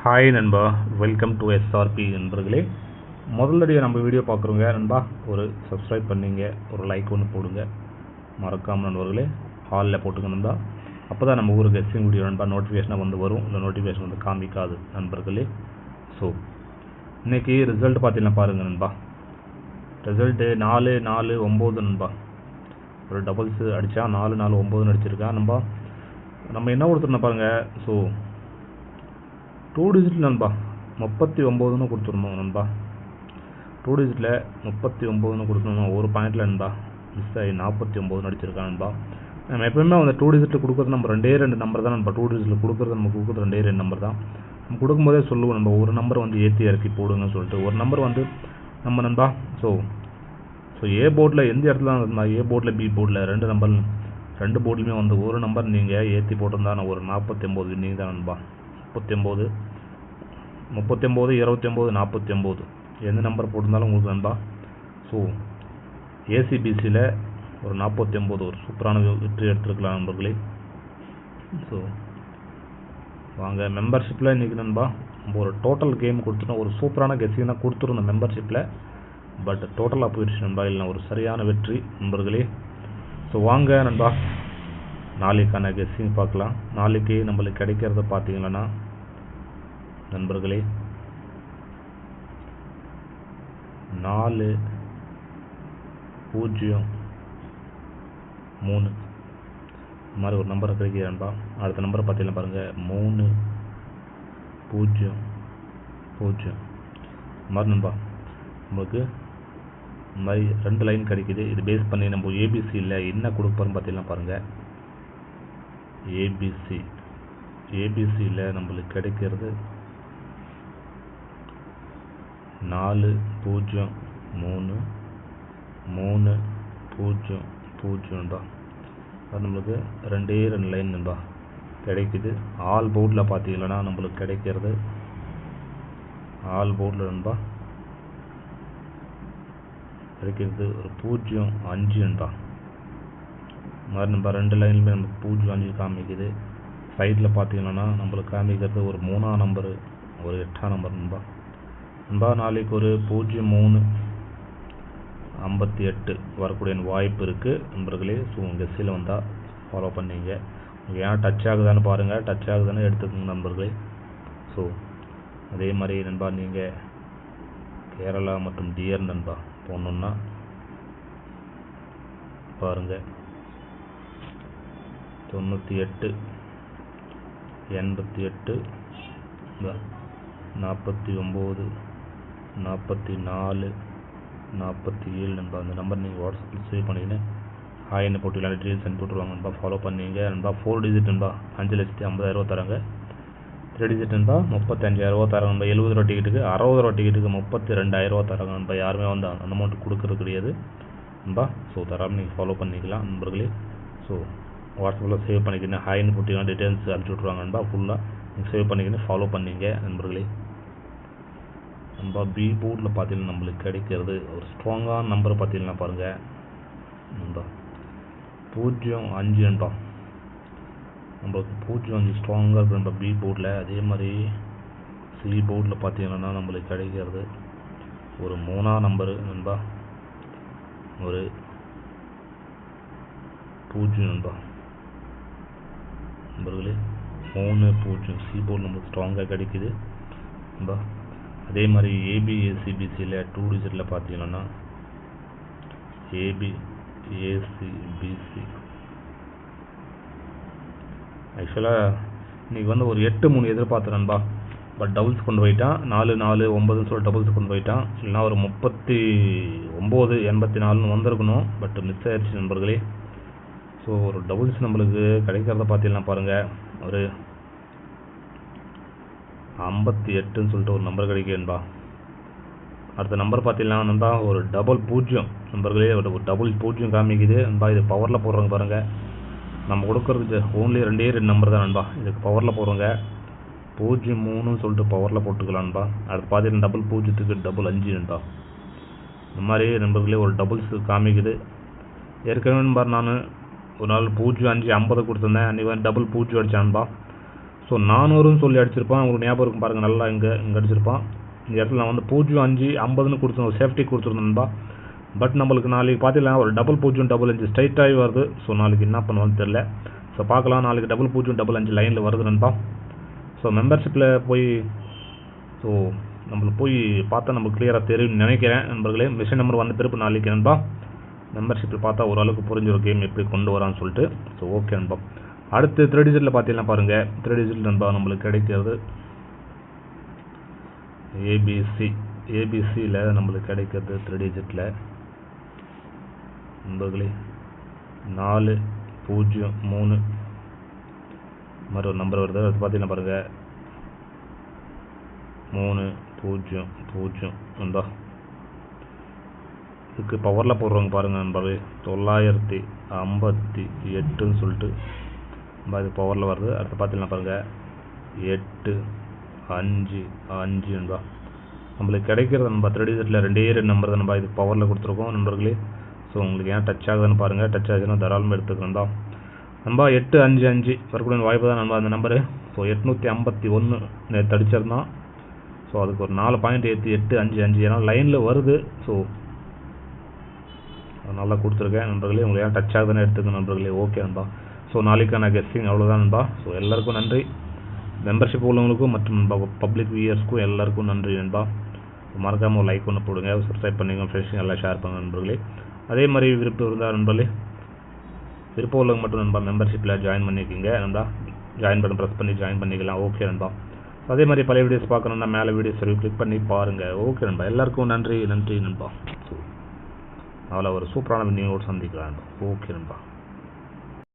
Hi நண்பா, welcome to SRP நண்பர்களே. முதல்லடியாக நம்ம வீடியோ பார்க்குறோங்க நண்பா, ஒரு சப்ஸ்கிரைப் பண்ணிங்க, ஒரு லைக் ஒன்று போடுங்க மறக்காமல் நண்பர்களே. ஹாலில் போட்டுங்க நண்பா, அப்போ தான் நம்ம ஊருக்கு கெஸ்டிங் வீடியோ நண்பா நோட்டிஃபிகேஷனாக வந்து வரும், இல்லை நோட்டிஃபிகேஷன் வந்து காமிக்காது நண்பர்களே. ஸோ இன்றைக்கி ரிசல்ட் பார்த்தீங்கன்னா பாருங்கள் நண்பா, ரிசல்ட்டு 4-4-9 நண்பா. ஒரு டபுள்ஸு அடித்தா 4-4-9 அடிச்சிருக்கான் நண்பா. நம்ம என்ன கொடுத்துருந்தோம் பாருங்கள். ஸோ 2 டிஜிட் நண்பா 39ன்னு கொடுத்துருந்தோம் நண்பா. 2 டிஜிட்டில் 39ன்னு கொடுத்துருந்தோம். ஒரு பாயிண்டில் நண்பா மிஸ் ஆகி 49 அடிச்சிருக்கான் நண்பா. நம்ம எப்போயுமே அந்த 2 டிஜிட்டில் கொடுக்குறது நம்ம 2 நம்பர் தான் நண்பா. 2 டிஜிட்டில் கொடுக்குறது நம்ம கொடுக்குறது 2 நம்பர் தான். நம்ம கொடுக்கும்போதே சொல்லுவோம் நம்ம ஒரு நம்பர் வந்து ஏற்றி இறக்கி போடுங்கன்னு சொல்லிட்டு. ஒரு நம்பர் வந்து நம்ம நண்பா ஸோ ஏ போர்டில் எந்த இடத்துல நண்பா, ஏ போர்டில் பி போர்டில் 2 நம்பர், 2 போர்ட்லையுமே வந்து ஒரு நம்பர் நீங்கள் ஏற்றி போட்டிருந்தா நான் ஒரு 49 வின்னிங் தான் நண்பா. 39, 29, 29, 49 எந்த நம்பர் போட்டிருந்தாலும் உங்களுக்கு நண்பா. ஸோ ஏசிபிசியில் ஒரு 49 ஒரு சூப்பரான வெற்றி எடுத்துருக்கலாம் நண்பர்களே. ஸோ வாங்க மெம்பர்ஷிப்பில் இன்றைக்கி நண்பா நம்ம ஒரு டோட்டல் கேம் கொடுத்துட்டோம். ஒரு சூப்பரான கெஸ்ஸிங் தான் கொடுத்துருந்தோம் மெம்பர்ஷிப்பில், பட் டோட்டலாக போயிடுச்சு நண்பா. இல்லை ஒரு சரியான வெற்றி நண்பர்களே. ஸோ வாங்க நண்பா நாளைக்கான கெஸ்ஸிங் பார்க்கலாம். நாளைக்கு நம்மளுக்கு கிடைக்கிறத பார்த்தீங்கன்னா நண்பர்களே 4-0-3 இந்த மாதிரி ஒரு நம்பரை கிடைக்கிது நண்பா. அடுத்த நம்பரை பார்த்தீங்கன்னா பாருங்கள் 3-0-0 இந்த மாதிரி நண்பா. நம்மளுக்கு இந்த மாதிரி 2 லைன் கிடைக்கிது. இது பேஸ் பண்ணி நம்ம ஏபிசியில் என்ன கொடுப்போம்னு பார்த்தீங்கன்னா பாருங்கள். ஏபிசியில் நம்மளுக்கு கிடைக்கிறது 4-0-3-3-0-0 நண்பா. அது நம்மளுக்கு 2 லைன் நண்பா கிடைக்குது. ஆல் போர்டில் பார்த்தீங்கன்னா நம்மளுக்கு கிடைக்கிறது, ஆல் போர்டில் நண்பா கிடைக்கிறது ஒரு 0-5 நண்பா. மாதிரி நண்பா 2 லைன்லையுமே நமக்கு 0-5 காமிக்குது. சைடில் பார்த்தீங்கன்னா நம்மளுக்கு காமிக்கிறது ஒரு 3ஆம் நம்பரு, ஒரு 8ஆம் நம்பர் நண்பா. நண்பா நாளைக்கு ஒரு 0-3-58 வரக்கூடிய வாய்ப்பு இருக்குது நண்பர்களே. ஸோ உங்கள் கெஸ்ஸில் வந்தால் ஃபாலோ பண்ணிங்க. உங்களுக்கு ஏன் டச் ஆகுதான்னு பாருங்கள், டச் ஆகுதானே எடுத்துக்கோங்க நண்பர்களே. ஸோ அதே மாதிரி நண்பா நீங்கள் கேரளா மற்றும் டிஆர் நண்பா போகணுன்னா பாருங்கள் 98, 88, 49, 44, 47 நண்பா. அந்த நம்பர் நீங்கள் வாட்ஸ்அப்பில் சேவ் பண்ணிக்கின்னு ஹாய்னு போட்டு இல்லை டீட்டெயில்ஸ் அனுப்பி விட்ருவாங்க நண்பா. ஃபாலோ பண்ணிங்க நண்பா. 4 டிஜிட் நண்பா 5,50,000 தராங்க. 3 டிஜிட் நண்பா 35,000 தராங்க நண்பா. 70 ரூபா டிக்கெட்டுக்கு, 60 ரூபா டிக்கெட்டுக்கு 32,000 தராங்க நண்பா. யாருமே வந்து அந்த அமௌண்ட் கொடுக்குறது கிடையாது நண்பா. ஸோ தராமல் நீங்கள் ஃபாலோ பண்ணிக்கலாம் நண்பர்களே. ஸோ வாட்ஸ்அப்பில் சேவ் பண்ணிக்கின்னு ஹாய்னு போட்டிங்கன்னா டீட்டெயில்ஸ் அனுப்பிச்சி விட்ருவாங்க நண்பா. ஃபுல்லாக நீங்கள் சேவ் பண்ணிக்கின்னு ஃபாலோ பண்ணிங்க நண்பர்களே. நண்பா பி போர்டில் பார்த்தீங்கன்னா நம்மளுக்கு கிடைக்கிறது ஒரு ஸ்ட்ராங்கான நம்பர் பார்த்தீங்கன்னா பாருங்கள் நண்பா 0-5 நண்பா. நம்மளுக்கு 0-5 ஸ்ட்ராங்காக இருக்குது நண்பா பி போர்டில். அதே மாதிரி சி போர்டில் பார்த்தீங்கன்னா நம்மளுக்கு கிடைக்கிறது ஒரு 3ஆம் நம்பரு நண்பா, ஒரு 0 நண்பா நண்பர்களே. 3-0 சி போர்டு நம்மளுக்கு ஸ்ட்ராங்காக கிடைக்குது நண்பா. அதே மாதிரி ஏசிபிசியில் 2 டிஜிட்டில் பார்த்தீங்கன்னா ஏசிபிசி ஆக்சுவலாக இன்றைக்கி வந்து ஒரு 8-3 எதிர்பார்த்தேன் நண்பா. பட் டபுள்ஸ் கொண்டு போயிட்டான். 4-4-9ன்னு சொல்லி டபுள்ஸ் கொண்டு போயிட்டான். இல்லைனா ஒரு 39-84ன்னு வந்திருக்கணும், பட் மிஸ் ஆயிடுச்சு நண்பர்களே. ஸோ ஒரு டபுள்ஸ் நம்மளுக்கு கிடைக்கிறத பார்த்தீங்கன்னா பாருங்கள் ஒரு 58ன்னு சொல்லிட்டு ஒரு நம்பர் கிடைக்குதுன்பா. அடுத்த நம்பர் பார்த்தீங்கன்னா நண்பா ஒரு 00 நண்பர்களே, ஒரு 00 காமிக்குது நண்பா. இது பவரில் போடுறவங்க பாருங்கள். நம்ம கொடுக்குறது ஓன்லி 2 நம்பர் தான் நண்பா. இதுக்கு பவரில் போடுறவங்க 03ன்னு சொல்லிட்டு பவரில் போட்டுக்கலாம் நண்பா. அடுத்து பார்த்தீங்கன்னா 00க்கு 55 நண்பா. இந்த மாதிரி நண்பர்களே ஒரு டபுள்ஸ் காமிக்குது. ஏற்கனவே நண்பா நான் ஒரு நாள் 0-5-50 கொடுத்துருந்தேன். அன்றைக்கி வந்து 00 அடித்தான் நண்பா. ஸோ 400ன்னு சொல்லி அடிச்சிருப்பான். உங்களுக்கு ஞாபகம் இருக்கும் பாருங்கள், நல்லா இங்கே அடிச்சிருப்பான். இந்த இடத்துல நான் வந்து 0.550ன்னு கொடுத்துருந்தேன், ஒரு சேஃப்டி கொடுத்துருந்தேன்பா. பட் நம்மளுக்கு நாளைக்கு பார்த்தீங்கன்னா ஒரு 0005 ஸ்ட்ரைட்டாகி வருது. ஸோ நாளைக்கு என்ன பண்ணுவான்னு தெரில. ஸோ பார்க்கலாம், நாளைக்கு 0005 லைனில் வருது நண்பா. ஸோ மெம்பர்ஷிப்பில் போய் ஸோ நம்மளுக்கு போய் பார்த்தா நம்மளுக்கு கிளியராக தெரியும்னு நினைக்கிறேன் நண்பர்களே. மிஷன் நம்பர் வந்த பிறப்பு நாளைக்கு நண்பா மெம்பர்ஷிப்பில் பார்த்தா ஓரளவுக்கு புரிஞ்ச ஒரு கேம் எப்படி கொண்டு வரான்னு சொல்லிட்டு. ஸோ ஓகே நண்பா. அடுத்து 3 டிஜிட்டில் பார்த்தீங்கன்னா பாருங்கள், 3 டிஜிட் நண்பா நம்மளுக்கு கிடைக்கிறது ஏபிசியில் நம்மளுக்கு கிடைக்கிறது 3 டிஜிட்டில் நண்பர்களே 403 மாதிரி ஒரு நம்பர் வருது. அது பார்த்தீங்கன்னா பாருங்கள் 300 நண்பா. இதுக்கு பவரில் போடுறவங்க பாருங்கள் நண்பர்களே 958ன்னு சொல்லிட்டு இது பவரில் வருது. அடுத்து பார்த்தீங்கன்னா பாருங்கள் 855 நண்பா நம்மளுக்கு கிடைக்கிறது நண்பா. 3 டிஜிட்டில் 2 நம்பர் தான் நண்பா இது பவரில் கொடுத்துருக்கோம் நண்பர்களே. ஸோ உங்களுக்கு ஏன் டச் ஆகுதுன்னு பாருங்கள், டச் ஆகுதுன்னா தாராளமாக எடுத்துக்கணும்பா நண்பா. 855 வரக்கூடிய வாய்ப்பு தான் நண்பா அந்த நம்பரு. ஸோ 851 நேற்று அடிச்சிருந்தான். ஸோ அதுக்கு ஒரு 4 பாயிண்ட் ஏற்றி 855 ஏன்னா லைனில் வருது. ஸோ நல்லா கொடுத்துருக்கேன் நண்பர்களே. உங்களுக்கு ஏன் டச் ஆகுதுன்னு எடுத்துக்கணும் நண்பர்களே. ஓகே நண்பா. ஸோ நாளைக்கான கெஸ்டிங் அவ்வளோதான் நண்பா. ஸோ எல்லாருக்கும் நன்றி, மெம்பர்ஷிப் உள்ளவங்களுக்கும் மற்றும் பப்ளிக் வியூயர்ஸ்க்கும் எல்லாருக்கும் நன்றி நண்பா. மறக்காமல் ஒரு லைக் ஒன்று போடுங்க, சப்ஸ்கிரைப் பண்ணிங்க, ஃப்ரெண்ட்ஸுங்க எல்லாம் ஷேர் பண்ணுங்க நண்பர்களே. அதே மாதிரி விருப்பம் இருந்தால் நண்பர்களே, விருப்பம் உள்ளவங்க மட்டும் நண்பா மெம்பர்ஷிப்பில் ஜாயின் பண்ணிக்கோங்க நண்பா. ஜாயின் பண்ண ப்ரெஸ் பண்ணி ஜாயின் பண்ணிக்கலாம். ஓகே நண்பா. அதே மாதிரி பழைய வீடியோஸ் பார்க்கணுன்னா மேலே வீடியோஸ் கிளிக் பண்ணி பாருங்கள். ஓகே நண்பா. எல்லாருக்கும் நன்றி நண்பா. ஸோ அவ்வளோ ஒரு சூப்பரான வீடியோவோடு சந்திக்கலாம் நண்பா. ஓகே நண்பா.